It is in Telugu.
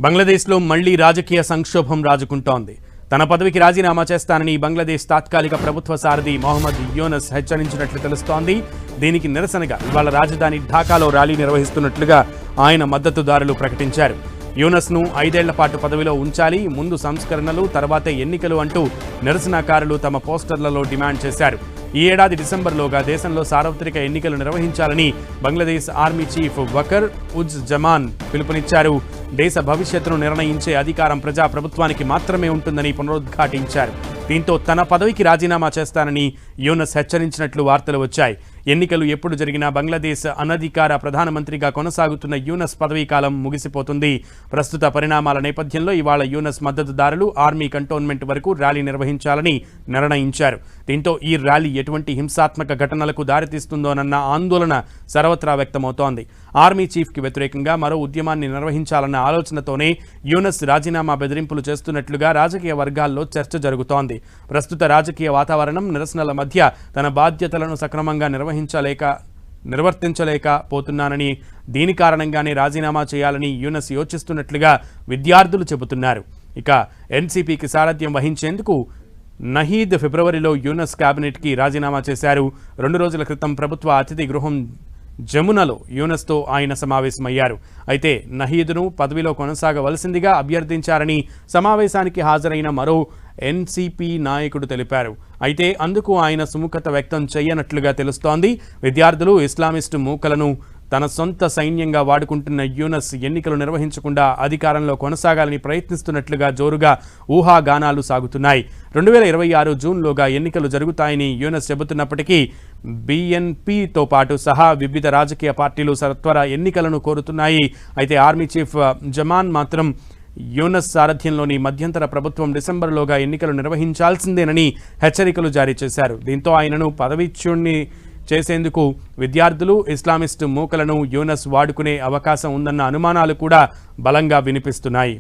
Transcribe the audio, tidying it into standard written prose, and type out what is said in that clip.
బంగ్లాదేశ్లో మళ్లీ రాజకీయ సంక్షోభం రాజుకుంటోంది. తన పదవికి రాజీనామా చేస్తానని బంగ్లాదేశ్ తాత్కాలిక ప్రభుత్వ సారథి మొహమ్మద్ యూనస్ హెచ్చరించినట్లు తెలుస్తోంది. దీనికి నిరసనగా ఇవాళ రాజధాని ఢాకాలో ర్యాలీ నిర్వహిస్తున్నట్లుగా ఆయన మద్దతుదారులు ప్రకటించారు. యూనస్ను 5 ఏళ్ల పాటు పదవిలో ఉంచాలి, ముందు సంస్కరణలు, తర్వాతే ఎన్నికలు అంటూ నిరసనకారులు తమ పోస్టర్లలో డిమాండ్ చేశారు. ఈ ఏడాది డిసెంబర్లోగా దేశంలో సార్వత్రిక ఎన్నికలు నిర్వహించాలని బంగ్లాదేశ్ ఆర్మీ చీఫ్ వకర్ ఉజ్ జమాన్ పిలుపునిచ్చారు. దేశ భవిష్యత్తును నిర్ణయించే అధికారం ప్రజాప్రభుత్వానికి మాత్రమే ఉంటుందని పునరుద్ఘాటించారు. దీంతో తన పదవికి రాజీనామా చేస్తానని యూనస్ హెచ్చరించినట్లు వార్తలు వచ్చాయి. ఎన్నికలు ఎప్పుడు జరిగినా బంగ్లాదేశ్ అనధికార ప్రధానమంత్రిగా కొనసాగుతున్న యూనస్ పదవీ కాలం ముగిసిపోతుంది. ప్రస్తుత పరిణామాల నేపథ్యంలో ఇవాళ యూనస్ మద్దతుదారులు ఆర్మీ కంటోన్మెంట్ వరకు ర్యాలీ నిర్వహించాలని నిర్ణయించారు. దీంతో ఈ ర్యాలీ ఎటువంటి హింసాత్మక ఘటనలకు దారితీస్తుందోనన్న ఆందోళన సర్వత్రా వ్యక్తమవుతోంది. ఆర్మీ చీఫ్కి వ్యతిరేకంగా మరో ఉద్యమాన్ని నిర్వహించాలన్న ఆలోచనతోనే యూనస్ రాజీనామా బెదిరింపులు చేస్తున్నట్లుగా రాజకీయ వర్గాల్లో చర్చ జరుగుతోంది. ప్రస్తుత రాజకీయ వాతావరణం నిరసనల మధ్య తన బాధ్యతలను సక్రమంగా నిర్వర్తించలేకపోతున్నానని, దీని కారణంగానే రాజీనామా చేయాలని యూనస్ యోచిస్తున్నట్లుగా విద్యార్థులు చెబుతున్నారు. ఇక ఎన్సీపీకి సారథ్యం వహించేందుకు నహీద్ ఫిబ్రవరిలో యూనస్ కేబినెట్కి రాజీనామా చేశారు. 2 రోజుల క్రితం ప్రభుత్వ అతిథి గృహం జమునలో యూనస్తో ఆయన సమావేశమయ్యారు. అయితే నహీద్ను పదవిలో కొనసాగవలసిందిగా అభ్యర్థించారని సమావేశానికి హాజరైన మరో ఎన్సీపీ నాయకుడు తెలిపారు. అయితే అందుకు ఆయన సుముఖత వ్యక్తం చేయనట్లుగా తెలుస్తోంది. విద్యార్థులు ఇస్లామిస్టు మూకలను తన సొంత సైన్యంగా వాడుకుంటున్న యూనస్ ఎన్నికలు నిర్వహించకుండా అధికారంలో కొనసాగాలని ప్రయత్నిస్తున్నట్లుగా జోరుగా ఊహాగానాలు సాగుతున్నాయి. 2026 జూన్లోగా ఎన్నికలు జరుగుతాయని యూనస్ చెబుతున్నప్పటికీ బీఎన్పీతో పాటు సహా వివిధ రాజకీయ పార్టీలు సత్వర ఎన్నికలను కోరుతున్నాయి. అయితే ఆర్మీ చీఫ్ జమాన్ మాత్రం యూనస్ సారథ్యంలోని మధ్యంతర ప్రభుత్వం డిసెంబర్లోగా ఎన్నికలు నిర్వహించాల్సిందేనని హెచ్చరికలు జారీ చేశారు. దీంతో ఆయనను పదవీచ్యుణ్ణి చేసేందుకు విద్యార్థులు, ఇస్లామిస్టు మూకలను యూనస్ వాడుకునే అవకాశం ఉందన్న అనుమానాలు కూడా బలంగా వినిపిస్తున్నాయి.